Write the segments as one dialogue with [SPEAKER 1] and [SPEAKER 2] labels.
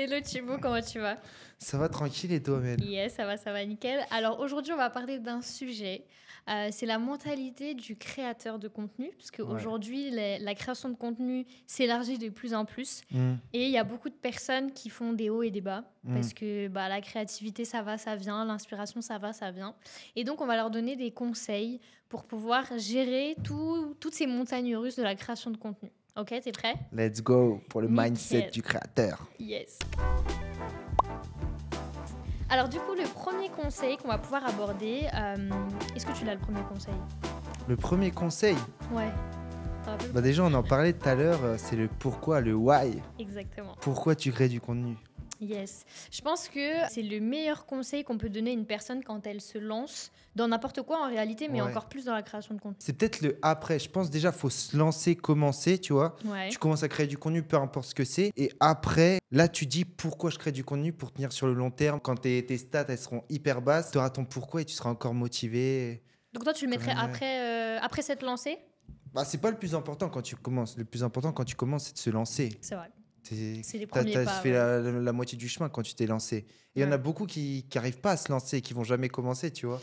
[SPEAKER 1] Hello Thibaut, comment tu vas?
[SPEAKER 2] Ça va tranquille et toi, Mel?
[SPEAKER 1] Yes, ça va nickel. Alors aujourd'hui, on va parler d'un sujet. C'est la mentalité du créateur de contenu, parce
[SPEAKER 2] Ouais.
[SPEAKER 1] qu'aujourd'hui, la création de contenu s'élargit de plus en plus.
[SPEAKER 2] Mm,
[SPEAKER 1] Et il y a beaucoup de personnes qui font des hauts et des bas,
[SPEAKER 2] mm.
[SPEAKER 1] parce que bah, la créativité, ça va, ça vient, l'inspiration, ça va, ça vient. Et donc, on va leur donner des conseils pour pouvoir gérer toutes ces montagnes russes de la création de contenu. Ok, t'es prêt?
[SPEAKER 2] Let's go pour le mindset
[SPEAKER 1] Nickel.
[SPEAKER 2] du créateur.
[SPEAKER 1] Yes. Alors du coup, le premier conseil qu'on va pouvoir aborder, est-ce que tu l'as le premier conseil?
[SPEAKER 2] Le premier conseil,
[SPEAKER 1] Ouais, t'en rappelles?
[SPEAKER 2] bah déjà on en parlait tout à l'heure, c'est le pourquoi, le why.
[SPEAKER 1] Exactement.
[SPEAKER 2] Pourquoi tu crées du contenu?
[SPEAKER 1] Yes. Je pense que c'est le meilleur conseil qu'on peut donner à une personne quand elle se lance dans n'importe quoi en réalité, mais
[SPEAKER 2] Ouais.
[SPEAKER 1] encore plus dans la création de contenu.
[SPEAKER 2] C'est peut-être le après. Je pense déjà faut se lancer, commencer, tu vois.
[SPEAKER 1] Ouais.
[SPEAKER 2] Tu commences à créer du contenu, peu importe ce que c'est. Et après, là tu dis pourquoi je crée du contenu pour tenir sur le long terme. Quand tes stats elles seront hyper basses, tu auras ton pourquoi et tu seras encore motivé.
[SPEAKER 1] Donc toi, tu le mettrais
[SPEAKER 2] Ouais.
[SPEAKER 1] après s'être lancé?
[SPEAKER 2] Bah, c'est pas le plus important quand tu commences. Le plus important quand tu commences, c'est de se lancer.
[SPEAKER 1] C'est vrai.
[SPEAKER 2] C'est
[SPEAKER 1] C'est les
[SPEAKER 2] t'as,
[SPEAKER 1] premiers
[SPEAKER 2] t'as
[SPEAKER 1] pas.
[SPEAKER 2] fait
[SPEAKER 1] Ouais.
[SPEAKER 2] la moitié du chemin quand tu t'es lancé. Et il y en a
[SPEAKER 1] Ouais.
[SPEAKER 2] beaucoup qui n'arrivent pas à se lancer, qui vont jamais commencer, tu vois.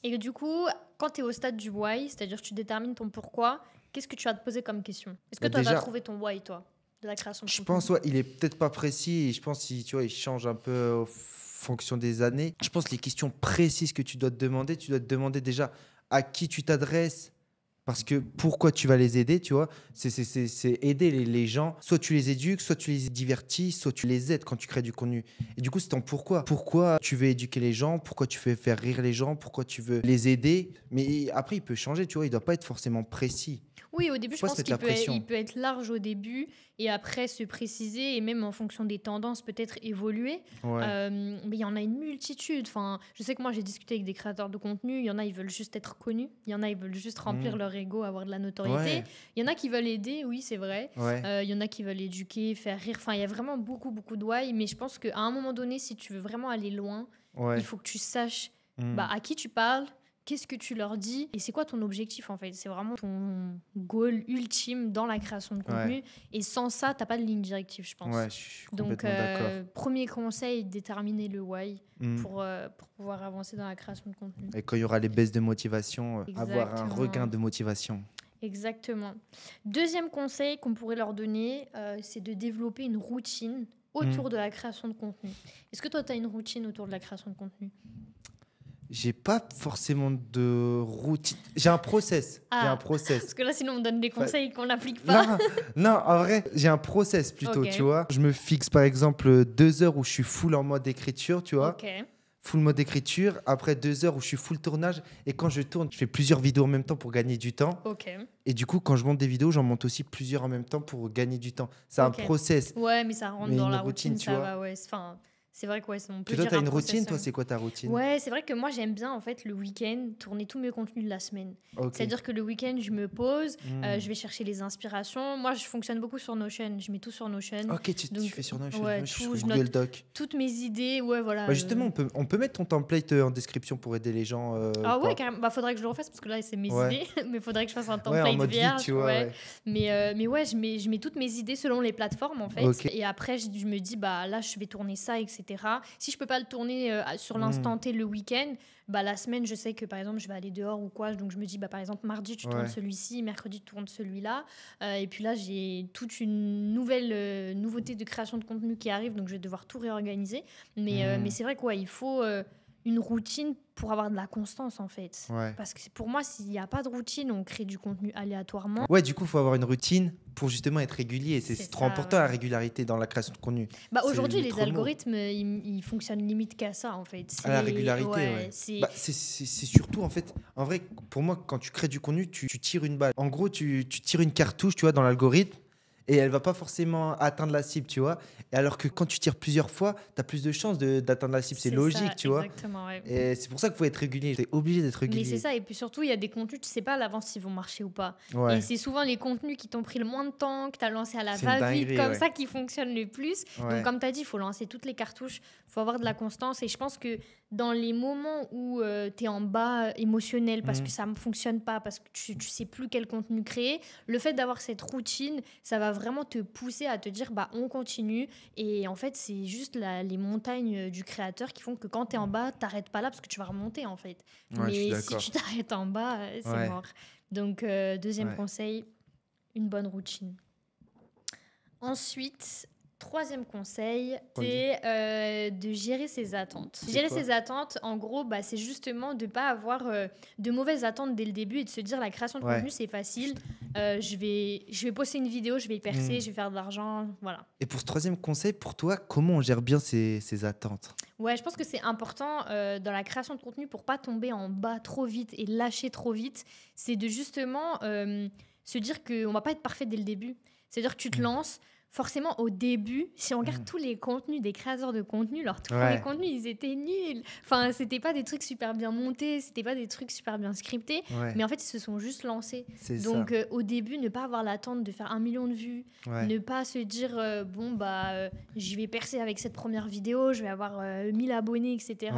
[SPEAKER 1] Et du coup, quand tu es au stade du why, c'est-à-dire que tu détermines ton pourquoi, qu'est-ce que tu vas te poser comme question? Est-ce que
[SPEAKER 2] Bah,
[SPEAKER 1] toi, tu as
[SPEAKER 2] déjà,
[SPEAKER 1] trouvé ton why, toi, de la création de
[SPEAKER 2] je
[SPEAKER 1] contenu?
[SPEAKER 2] pense, ouais, il est peut-être pas précis. Et je pense qu'il tu vois, il change un peu en fonction des années. Je pense les questions précises que tu dois te demander déjà à qui tu t'adresses. Parce que pourquoi tu vas les aider, tu vois, c'est aider les gens. Soit tu les éduques, soit tu les divertis, soit tu les aides quand tu crées du contenu. Et du coup, c'est ton pourquoi. Pourquoi tu veux éduquer les gens, pourquoi tu veux faire rire les gens, pourquoi tu veux les aider. Mais après, il peut changer, tu vois, il doit pas être forcément précis.
[SPEAKER 1] Oui, au début,
[SPEAKER 2] Faut
[SPEAKER 1] je
[SPEAKER 2] pas se
[SPEAKER 1] pense
[SPEAKER 2] mettre la
[SPEAKER 1] il
[SPEAKER 2] pression.
[SPEAKER 1] peut être large au début et après se préciser et même en fonction des tendances peut-être évoluer.
[SPEAKER 2] Ouais.
[SPEAKER 1] Mais il y en a une multitude. Enfin, je sais que moi j'ai discuté avec des créateurs de contenu. Il y en a ils veulent juste être connus. Il y en a ils veulent juste remplir
[SPEAKER 2] Mm.
[SPEAKER 1] leur ego, avoir de la notoriété.
[SPEAKER 2] Ouais.
[SPEAKER 1] Il y en a qui veulent aider, oui c'est vrai.
[SPEAKER 2] Ouais.
[SPEAKER 1] Il y en a qui veulent éduquer, faire rire. Enfin, il y a vraiment beaucoup de why. Mais je pense qu'à un moment donné, si tu veux vraiment aller loin, il
[SPEAKER 2] Ouais.
[SPEAKER 1] faut que tu saches
[SPEAKER 2] Mm.
[SPEAKER 1] à qui tu parles. Qu'est-ce que tu leur dis et c'est quoi ton objectif en fait? C'est vraiment ton goal ultime dans la création de contenu.
[SPEAKER 2] Ouais.
[SPEAKER 1] Et sans ça, t'as pas de ligne directive, je pense.
[SPEAKER 2] Ouais, je suis
[SPEAKER 1] Donc,
[SPEAKER 2] complètement d'accord.
[SPEAKER 1] premier conseil, déterminer le why
[SPEAKER 2] Mm.
[SPEAKER 1] pour pouvoir avancer dans la création de contenu.
[SPEAKER 2] Et quand il y aura les baisses de motivation, avoir un
[SPEAKER 1] Exactement.
[SPEAKER 2] regain de motivation.
[SPEAKER 1] Exactement. Deuxième conseil qu'on pourrait leur donner, c'est de développer une routine autour de la création de contenu. Est-ce que toi, tu as une routine autour de la création de contenu?
[SPEAKER 2] J'ai pas forcément de routine. J'ai un process. J'ai un
[SPEAKER 1] Ah,
[SPEAKER 2] process.
[SPEAKER 1] parce que là, sinon, on me donne des
[SPEAKER 2] Enfin,
[SPEAKER 1] conseils qu'on n'applique pas.
[SPEAKER 2] Non, non, en vrai, j'ai un process plutôt,
[SPEAKER 1] Ok.
[SPEAKER 2] tu vois. Je me fixe par exemple 2 heures où je suis full en mode écriture, tu vois.
[SPEAKER 1] Ok.
[SPEAKER 2] Full mode écriture. Après 2 heures où je suis full tournage. Et quand je tourne, je fais plusieurs vidéos en même temps pour gagner du temps.
[SPEAKER 1] Ok.
[SPEAKER 2] Et du coup, quand je monte des vidéos, j'en monte aussi plusieurs en même temps pour gagner du temps. C'est un
[SPEAKER 1] Ok.
[SPEAKER 2] process.
[SPEAKER 1] Ouais, mais ça rentre
[SPEAKER 2] Mais
[SPEAKER 1] dans
[SPEAKER 2] une
[SPEAKER 1] la
[SPEAKER 2] routine,
[SPEAKER 1] routine,
[SPEAKER 2] tu
[SPEAKER 1] ça
[SPEAKER 2] vois.
[SPEAKER 1] va, ouais. Enfin, c'est vrai que ouais, on peut
[SPEAKER 2] Que toi,
[SPEAKER 1] dire
[SPEAKER 2] t'as
[SPEAKER 1] un
[SPEAKER 2] une
[SPEAKER 1] process.
[SPEAKER 2] routine, toi, c'est quoi ta routine?
[SPEAKER 1] Ouais, c'est vrai que moi, j'aime bien, en fait, le week-end, tourner tous mes contenus de la semaine.
[SPEAKER 2] Ok.
[SPEAKER 1] C'est-à-dire que le week-end, je me pose,
[SPEAKER 2] Hmm.
[SPEAKER 1] je vais chercher les inspirations. Moi, je fonctionne beaucoup sur Notion. Je mets tout sur Notion.
[SPEAKER 2] Ok, tu
[SPEAKER 1] Donc,
[SPEAKER 2] fais sur Notion.
[SPEAKER 1] ouais,
[SPEAKER 2] Moi, je suis
[SPEAKER 1] tout,
[SPEAKER 2] sur
[SPEAKER 1] je
[SPEAKER 2] Google
[SPEAKER 1] note
[SPEAKER 2] Doc.
[SPEAKER 1] toutes mes idées. Ouais, voilà.
[SPEAKER 2] Bah justement, on peut mettre ton template en description pour aider les gens ou
[SPEAKER 1] Ah ouais,
[SPEAKER 2] pas.
[SPEAKER 1] carrément. Bah, faudrait que je le refasse parce que là, c'est mes
[SPEAKER 2] Ouais.
[SPEAKER 1] idées. Mais faudrait que je fasse un
[SPEAKER 2] Ouais, en
[SPEAKER 1] template
[SPEAKER 2] mode vide,
[SPEAKER 1] vierge.
[SPEAKER 2] tu vois,
[SPEAKER 1] Ouais.
[SPEAKER 2] ouais.
[SPEAKER 1] Mais ouais, je mets toutes mes idées selon les plateformes, en fait.
[SPEAKER 2] Ok.
[SPEAKER 1] Et après, je me dis, bah là, je vais tourner ça, etc. Si je peux pas le tourner sur l'instant T le week-end, bah la semaine, je sais que, par exemple, je vais aller dehors ou quoi. Donc, je me dis, bah par exemple, mardi, tu tournes
[SPEAKER 2] Ouais.
[SPEAKER 1] celui-ci, mercredi, tu tournes celui-là. Et puis là, j'ai toute une nouvelle nouveauté de création de contenu qui arrive. Donc, je vais devoir tout réorganiser. Mais c'est vrai quoi, il faut une routine pour avoir de la constance en fait.
[SPEAKER 2] Ouais.
[SPEAKER 1] Parce que pour moi, s'il n'y a pas de routine, on crée du contenu aléatoirement.
[SPEAKER 2] Ouais, du coup, il faut avoir une routine pour justement être régulier. Et c'est
[SPEAKER 1] C'est
[SPEAKER 2] trop
[SPEAKER 1] ça,
[SPEAKER 2] important
[SPEAKER 1] ouais.
[SPEAKER 2] la régularité dans la création de contenu.
[SPEAKER 1] Bah,
[SPEAKER 2] C'est
[SPEAKER 1] aujourd'hui,
[SPEAKER 2] le
[SPEAKER 1] les
[SPEAKER 2] maître mot.
[SPEAKER 1] algorithmes, ils fonctionnent limite qu'à ça en fait.
[SPEAKER 2] À la régularité, ouais. Bah, c'est surtout, en fait, en vrai, pour moi, quand tu crées du contenu, tu tires une balle. En gros, tu tires une cartouche, tu vois, dans l'algorithme. Et elle va pas forcément atteindre la cible, tu vois. Et alors que quand tu tires plusieurs fois, tu as plus de chances d'atteindre la cible. C'est logique,
[SPEAKER 1] ça,
[SPEAKER 2] tu vois.
[SPEAKER 1] exactement, ouais.
[SPEAKER 2] Et c'est pour ça qu'il faut être régulier. Tu es obligé d'être
[SPEAKER 1] Mais c'est
[SPEAKER 2] régulier.
[SPEAKER 1] ça, et puis surtout, il y a des contenus, tu sais pas à l'avance s'ils vont marcher ou pas.
[SPEAKER 2] Ouais.
[SPEAKER 1] Et c'est souvent les contenus qui t'ont pris le moins de temps, que tu as lancé à la
[SPEAKER 2] C'est une
[SPEAKER 1] va-vite,
[SPEAKER 2] dinguerie,
[SPEAKER 1] comme
[SPEAKER 2] ouais.
[SPEAKER 1] ça, qui fonctionnent le plus.
[SPEAKER 2] Ouais.
[SPEAKER 1] Donc, comme tu as dit, il faut lancer toutes les cartouches, il faut avoir de la constance. Et je pense que dans les moments où tu es en bas émotionnel, parce que ça ne fonctionne pas, parce que tu sais plus quel contenu créer, le fait d'avoir cette routine, ça va vraiment te pousser à te dire, bah, on continue. Et en fait, c'est juste les montagnes du créateur qui font que quand tu es en bas, t'arrêtes pas là parce que tu vas remonter, en fait.
[SPEAKER 2] Ouais, je suis
[SPEAKER 1] Mais si
[SPEAKER 2] d'accord.
[SPEAKER 1] tu t'arrêtes en bas, c'est
[SPEAKER 2] Ouais,
[SPEAKER 1] mort. Donc, deuxième
[SPEAKER 2] ouais.
[SPEAKER 1] conseil, une bonne routine. Ensuite, troisième conseil,
[SPEAKER 2] Vas-y.
[SPEAKER 1] c'est de gérer ses attentes.
[SPEAKER 2] C'est
[SPEAKER 1] Gérer
[SPEAKER 2] quoi?
[SPEAKER 1] ses attentes, en gros, bah, c'est justement de ne pas avoir de mauvaises attentes dès le début et de se dire la création de
[SPEAKER 2] Ouais.
[SPEAKER 1] contenu, c'est facile. Je vais poster une vidéo, je vais percer, je vais faire de l'argent. Voilà.
[SPEAKER 2] Et pour ce troisième conseil, pour toi, comment on gère bien ses attentes?
[SPEAKER 1] Ouais, je pense que c'est important dans la création de contenu pour pas tomber en bas trop vite et lâcher trop vite. C'est de justement se dire qu'on va pas être parfait dès le début. C'est-à-dire que tu te
[SPEAKER 2] Mm.
[SPEAKER 1] lances. Forcément, au début, si on regarde
[SPEAKER 2] Mm.
[SPEAKER 1] tous les contenus des créateurs de contenu, leurs tout
[SPEAKER 2] Ouais.
[SPEAKER 1] premiers contenus, ils étaient nuls. Enfin, c'était pas des trucs super bien montés, c'était pas des trucs super bien scriptés.
[SPEAKER 2] Ouais,
[SPEAKER 1] Mais en fait, ils se sont juste lancés.
[SPEAKER 2] c'est ça.
[SPEAKER 1] Donc, au début, ne pas avoir l'attente de faire 1 million de vues,
[SPEAKER 2] Ouais.
[SPEAKER 1] ne pas se dire, bon, bah, je vais percer avec cette première vidéo, je vais avoir 1000 abonnés, etc.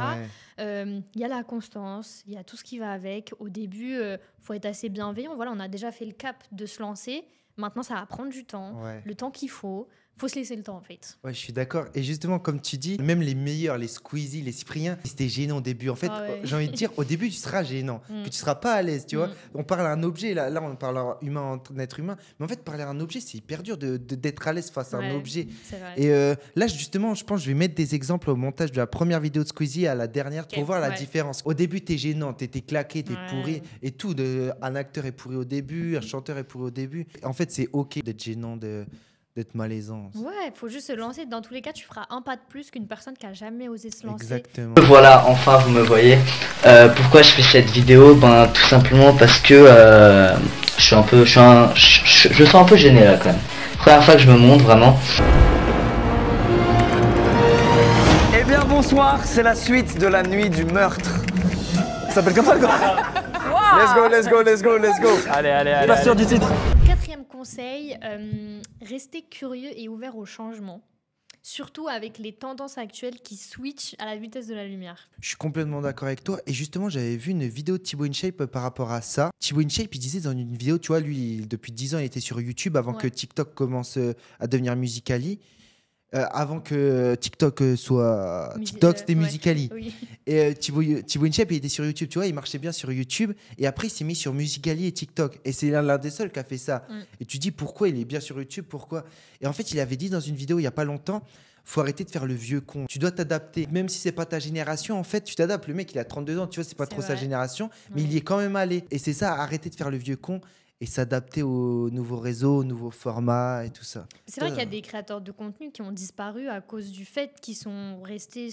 [SPEAKER 2] Ouais.
[SPEAKER 1] Il y a la constance, il y a tout ce qui va avec. Au début, faut être assez bienveillant. Voilà, on a déjà fait le cap de se lancer. Maintenant, ça va prendre du temps,
[SPEAKER 2] Ouais.
[SPEAKER 1] le temps qu'il faut. Faut se laisser le temps, en fait.
[SPEAKER 2] Ouais, je suis d'accord. Et justement, comme tu dis, même les meilleurs, les Squeezie, les Cypriens, c'était gênant au début. En fait,
[SPEAKER 1] Ah ouais.
[SPEAKER 2] j'ai envie de dire, au début, tu seras gênant,
[SPEAKER 1] Mm.
[SPEAKER 2] que tu seras pas à l'aise, tu vois.
[SPEAKER 1] Mm.
[SPEAKER 2] On parle à un objet, là on parle à un humain, un être humain. Mais en fait, parler à un objet, c'est hyper dur d'être à l'aise face à un
[SPEAKER 1] Ouais,
[SPEAKER 2] objet.
[SPEAKER 1] c'est vrai.
[SPEAKER 2] Et là, justement, je pense que je vais mettre des exemples au montage de la première vidéo de Squeezie à la dernière
[SPEAKER 1] Ok,
[SPEAKER 2] pour voir la
[SPEAKER 1] ouais.
[SPEAKER 2] différence. Au début, t'es gênant, t'es claqué, t'es
[SPEAKER 1] Ouais.
[SPEAKER 2] pourri et tout. Un acteur est pourri au début, un chanteur est pourri au début. En fait, c'est OK d'être gênant, d'être malaisant.
[SPEAKER 1] Ouais, faut juste se lancer. Dans tous les cas, tu feras un pas de plus qu'une personne qui a jamais osé se lancer.
[SPEAKER 2] Exactement.
[SPEAKER 3] Voilà, enfin vous me voyez. Pourquoi je fais cette vidéo? Ben tout simplement parce que je sens un peu gêné là quand même. Première fois que je me montre vraiment.
[SPEAKER 4] Eh bien bonsoir, c'est la suite de la nuit du meurtre. Ça s'appelle comme ça le gars. Let's go, let's go, let's go, let's go.
[SPEAKER 5] Allez, allez, allez.
[SPEAKER 4] Pas sûr du titre.
[SPEAKER 1] Quatrième conseil, rester curieux et ouvert au changement. Surtout avec les tendances actuelles qui switchent à la vitesse de la lumière.
[SPEAKER 2] Je suis complètement d'accord avec toi. Et justement, j'avais vu une vidéo de Thibaut InShape par rapport à ça. Thibaut InShape, il disait dans une vidéo, tu vois, lui, depuis 10 ans, il était sur YouTube avant
[SPEAKER 1] Ouais.
[SPEAKER 2] que TikTok commence à devenir Musical.ly. Avant que TikTok soit... TikTok, c'était
[SPEAKER 1] ouais.
[SPEAKER 2] Musical.ly.
[SPEAKER 1] Oui.
[SPEAKER 2] Et Thibaut InShape, il était sur YouTube, tu vois, il marchait bien sur YouTube. Et après, il s'est mis sur Musical.ly et TikTok. Et c'est l'un des seuls qui a fait ça.
[SPEAKER 1] Mm.
[SPEAKER 2] Et tu dis, pourquoi il est bien sur YouTube? Pourquoi? Et en fait, il avait dit dans une vidéo il n'y a pas longtemps, faut arrêter de faire le vieux con. Tu dois t'adapter. Même si c'est pas ta génération, en fait, tu t'adaptes. Le mec, il a 32 ans, tu vois, c'est pas
[SPEAKER 1] C'est
[SPEAKER 2] trop sa
[SPEAKER 1] vrai.
[SPEAKER 2] génération. Mais
[SPEAKER 1] Ouais.
[SPEAKER 2] il y est quand même allé. Et c'est ça, arrêter de faire le vieux con et s'adapter aux nouveaux réseaux, aux nouveaux formats et tout ça.
[SPEAKER 1] C'est vrai qu'il y a des créateurs de contenu qui ont disparu à cause du fait qu'ils sont restés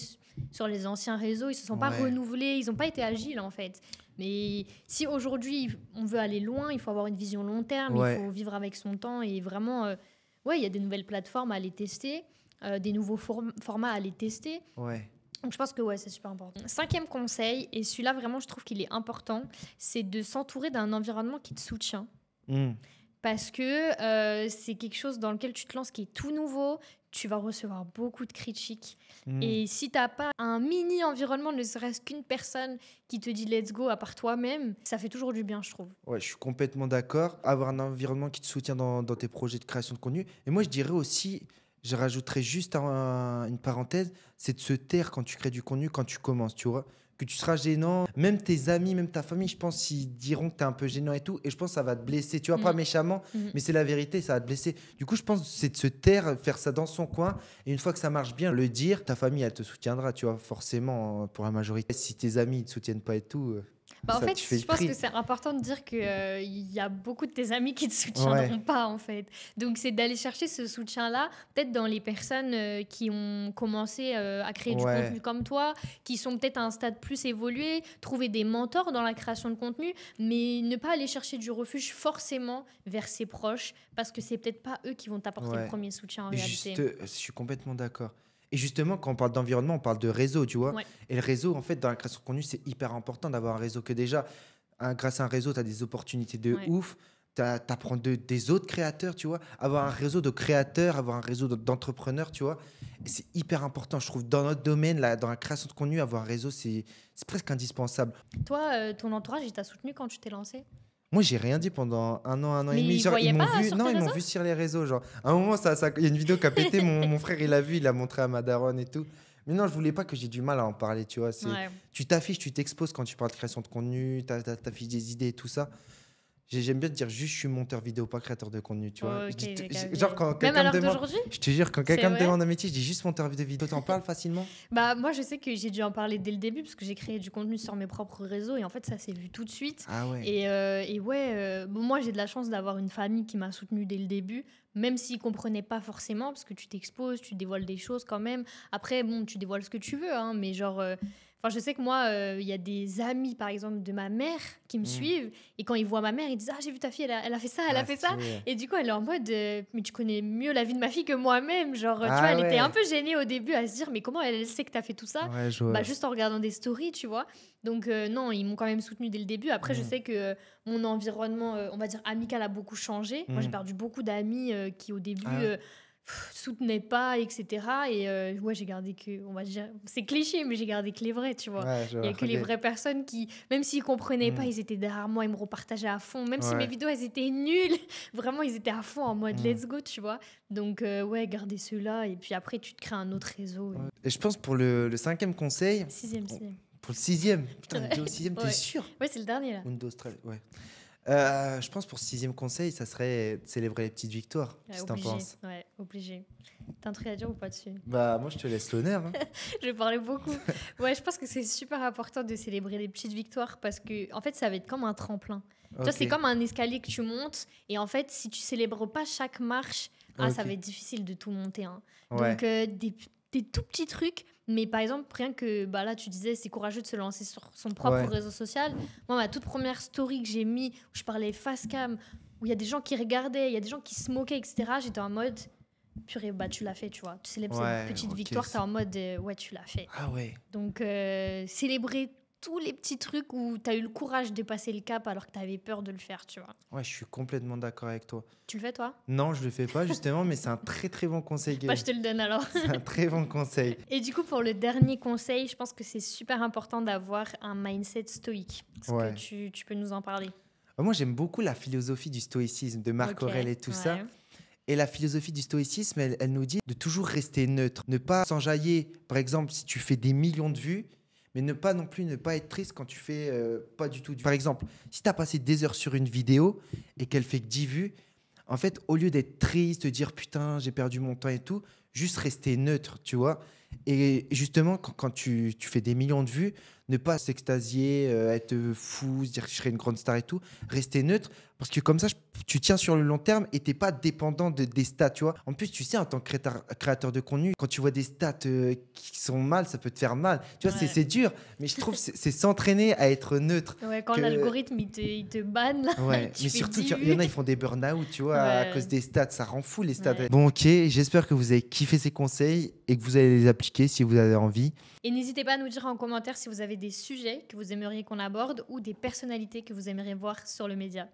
[SPEAKER 1] sur les anciens réseaux. Ils se sont pas
[SPEAKER 2] Ouais.
[SPEAKER 1] renouvelés, ils n'ont pas été agiles en fait. Mais si aujourd'hui on veut aller loin, il faut avoir une vision long terme,
[SPEAKER 2] Ouais.
[SPEAKER 1] il faut vivre avec son temps et vraiment, ouais, il y a des nouvelles plateformes à aller tester, des nouveaux formats à aller tester.
[SPEAKER 2] Ouais.
[SPEAKER 1] Donc je pense que ouais, c'est super important. Cinquième conseil, et celui-là vraiment je trouve qu'il est important, c'est de s'entourer d'un environnement qui te soutient.
[SPEAKER 2] Mm.
[SPEAKER 1] Parce que c'est quelque chose dans lequel tu te lances qui est tout nouveau, tu vas recevoir beaucoup de critiques.
[SPEAKER 2] Mm.
[SPEAKER 1] Et si tu n'as pas un mini environnement, ne serait-ce qu'une personne qui te dit let's go à part toi-même, ça fait toujours du bien, je trouve.
[SPEAKER 2] Ouais, je suis complètement d'accord. Avoir un environnement qui te soutient dans tes projets de création de contenu. Et moi, je dirais aussi, je rajouterais juste une parenthèse, c'est de se taire quand tu crées du contenu, quand tu commences, tu vois. Que tu seras gênant. Même tes amis, même ta famille, je pense, ils diront que tu es un peu gênant et tout. Et je pense que ça va te blesser. Tu vois, pas méchamment, mais c'est la vérité, ça va te blesser. Du coup, je pense que c'est de se taire, faire ça dans son coin. Et une fois que ça marche bien, le dire, ta famille, elle te soutiendra, tu vois, forcément, pour la majorité. Si tes amis ne te soutiennent pas et tout...
[SPEAKER 1] Bah, en
[SPEAKER 2] ça,
[SPEAKER 1] fait,
[SPEAKER 2] tu fais le
[SPEAKER 1] je pense
[SPEAKER 2] tri.
[SPEAKER 1] que c'est important de dire qu'il y a beaucoup de tes amis qui ne te soutiendront pas, en fait. Donc, c'est d'aller chercher ce soutien-là, peut-être dans les personnes qui ont commencé à créer du contenu comme toi, qui sont peut-être à un stade plus évolué, trouver des mentors dans la création de contenu, mais ne pas aller chercher du refuge forcément vers ses proches, parce que c'est peut-être pas eux qui vont t'apporter le premier soutien en réalité.
[SPEAKER 2] Je suis complètement d'accord. Et justement, quand on parle d'environnement, on parle de réseau, tu vois.
[SPEAKER 1] Ouais.
[SPEAKER 2] Et le réseau, en fait, dans la création de contenu, c'est hyper important d'avoir un réseau que déjà, grâce à un réseau, tu as des opportunités de ouf. Tu apprends des autres créateurs, tu vois. Avoir un réseau de créateurs, avoir un réseau d'entrepreneurs, tu vois. Et c'est hyper important, je trouve, dans notre domaine, là, dans la création de contenu, avoir un réseau, c'est presque indispensable.
[SPEAKER 1] Toi, ton entourage, il t'a soutenu quand tu t'es lancé?
[SPEAKER 2] Moi, j'ai rien dit pendant un an et
[SPEAKER 1] Mais
[SPEAKER 2] demi.
[SPEAKER 1] ils
[SPEAKER 2] Genre,
[SPEAKER 1] voyaient
[SPEAKER 2] m'ont
[SPEAKER 1] pas
[SPEAKER 2] vu.
[SPEAKER 1] sur
[SPEAKER 2] Non,
[SPEAKER 1] tes
[SPEAKER 2] ils m'ont
[SPEAKER 1] réseaux?
[SPEAKER 2] vu sur les réseaux. Genre, à un moment, il y a une vidéo qui a pété. Mon frère, il a vu, il a montré à ma daronne et tout. Mais non, je voulais pas que j'ai du mal à en parler, tu vois.
[SPEAKER 1] Ouais.
[SPEAKER 2] Tu t'affiches, tu t'exposes quand tu parles de création de contenu, t'affiches des idées et tout ça. J'aime bien te dire juste, je suis monteur vidéo, pas créateur de contenu, tu vois.
[SPEAKER 1] Ok,
[SPEAKER 2] Je dis-
[SPEAKER 1] j'ai capté.
[SPEAKER 2] genre, quand
[SPEAKER 1] Même à
[SPEAKER 2] quelqu'un me
[SPEAKER 1] l'heure
[SPEAKER 2] demande.
[SPEAKER 1] d'aujourd'hui?
[SPEAKER 2] Je te jure, quand quelqu'un me
[SPEAKER 1] vrai?
[SPEAKER 2] demande un métier, je dis juste monteur de vidéo. T'en parles facilement?
[SPEAKER 1] Bah, moi, je sais que j'ai dû en parler dès le début parce que j'ai créé du contenu sur mes propres réseaux et en fait, ça s'est vu tout de suite.
[SPEAKER 2] Ah ouais.
[SPEAKER 1] Et ouais, bon, moi, j'ai de la chance d'avoir une famille qui m'a soutenue dès le début, même s'ils ne comprenaient pas forcément parce que tu t'exposes, tu dévoiles des choses quand même. Après, bon, tu dévoiles ce que tu veux, hein, mais genre. Enfin, je sais que moi, il y a des amis, par exemple, de ma mère qui me suivent. Et quand ils voient ma mère, ils disent: Ah, j'ai vu ta fille, elle a fait ça, elle a fait ça. Et du coup, elle est en mode mais tu connais mieux la vie de ma fille que moi-même. Genre, tu vois, elle était un peu gênée au début à se dire: Mais comment elle sait que tu as fait tout ça?
[SPEAKER 2] Ouais, je vois.
[SPEAKER 1] Bah, juste en regardant des stories, tu vois. Donc, non, ils m'ont quand même soutenue dès le début. Après, je sais que mon environnement, on va dire amical, a beaucoup changé. Moi, j'ai perdu beaucoup d'amis qui, au début, soutenaient pas, etc. Et ouais, j'ai gardé que, on va dire, c'est cliché, mais j'ai gardé que les vrais, tu vois.
[SPEAKER 2] Ouais,
[SPEAKER 1] Il y a que les vraies personnes qui, même s'ils comprenaient pas, ils étaient derrière moi, ils me repartageaient à fond. Même si mes vidéos, elles étaient nulles, vraiment, ils étaient à fond en mode let's go, tu vois. Donc, ouais, garder ceux-là. Et puis après, tu te crées un autre réseau.
[SPEAKER 2] Et je pense pour le 5e conseil.
[SPEAKER 1] Sixième.
[SPEAKER 2] Pour le 6e. Putain, il est au 6e, t'es sûr?
[SPEAKER 1] Ouais, c'est le dernier, là.
[SPEAKER 2] Windows 13, ouais. Je pense pour le 6e conseil, ça serait de célébrer les petites victoires. Qu'est-ce que t'en penses?
[SPEAKER 1] Ouais, obligé. T'as un truc à dire ou pas dessus?
[SPEAKER 2] Bah, moi, je te laisse l'honneur. Hein.
[SPEAKER 1] Je vais parler beaucoup. Ouais, je pense que c'est super important de célébrer les petites victoires parce que, en fait, ça va être comme un tremplin. Tu vois, c'est comme un escalier que tu montes et en fait, si tu célèbres pas chaque marche, ça va être difficile de tout monter. Hein.
[SPEAKER 2] Ouais.
[SPEAKER 1] Donc, des tout petits trucs. Mais par exemple, rien que bah là, tu disais, c'est courageux de se lancer sur son propre réseau social. Moi, ma toute première story que j'ai mis, où je parlais face cam, où il y a des gens qui regardaient, il y a des gens qui se moquaient, etc. J'étais en mode, purée, bah tu l'as fait, tu vois. Tu célèbres cette petite victoire, t'es en mode, ouais, tu l'as fait.
[SPEAKER 2] Ah ouais.
[SPEAKER 1] Donc, célébrer tous les petits trucs où tu as eu le courage de passer le cap alors que tu avais peur de le faire, tu vois.
[SPEAKER 2] Ouais, je suis complètement d'accord avec toi.
[SPEAKER 1] Tu le fais, toi?
[SPEAKER 2] Non, je le fais pas, justement, mais c'est un très, très bon conseil.
[SPEAKER 1] Bah, je te le donne alors.
[SPEAKER 2] C'est un très bon conseil.
[SPEAKER 1] Et du coup, pour le dernier conseil, je pense que c'est super important d'avoir un mindset stoïque. Est-ce que tu peux nous en parler?
[SPEAKER 2] Moi, j'aime beaucoup la philosophie du stoïcisme de Marc Aurèle et tout ça. Et la philosophie du stoïcisme, elle nous dit de toujours rester neutre, ne pas s'enjailler. Par exemple, si tu fais des millions de vues, mais ne pas être triste quand tu fais pas du tout. Par exemple, si tu as passé des heures sur une vidéo et qu'elle fait que 10 vues, en fait, au lieu d'être triste, de dire putain, j'ai perdu mon temps et tout, juste rester neutre, tu vois. Et justement, quand tu fais des millions de vues, ne pas s'extasier, être fou, se dire que je serai une grande star et tout, rester neutre, parce que comme ça, tu tiens sur le long terme et tu n'es pas dépendant des stats, tu vois. En plus, tu sais, en tant que créateur de contenu, quand tu vois des stats qui sont mal, ça peut te faire mal. Tu vois, c'est dur, mais je trouve que c'est s'entraîner à être neutre.
[SPEAKER 1] Ouais, quand l'algorithme, il te banne, là.
[SPEAKER 2] Ouais, mais surtout, il y en a, ils font des burn-out, tu vois, à cause des stats. Ça rend fou, les stats.
[SPEAKER 1] Ouais.
[SPEAKER 2] Bon, ok, j'espère que vous avez kiffé ces conseils et que vous allez les appliquer si vous avez envie.
[SPEAKER 1] Et n'hésitez pas à nous dire en commentaire si vous avez des sujets que vous aimeriez qu'on aborde ou des personnalités que vous aimeriez voir sur le média.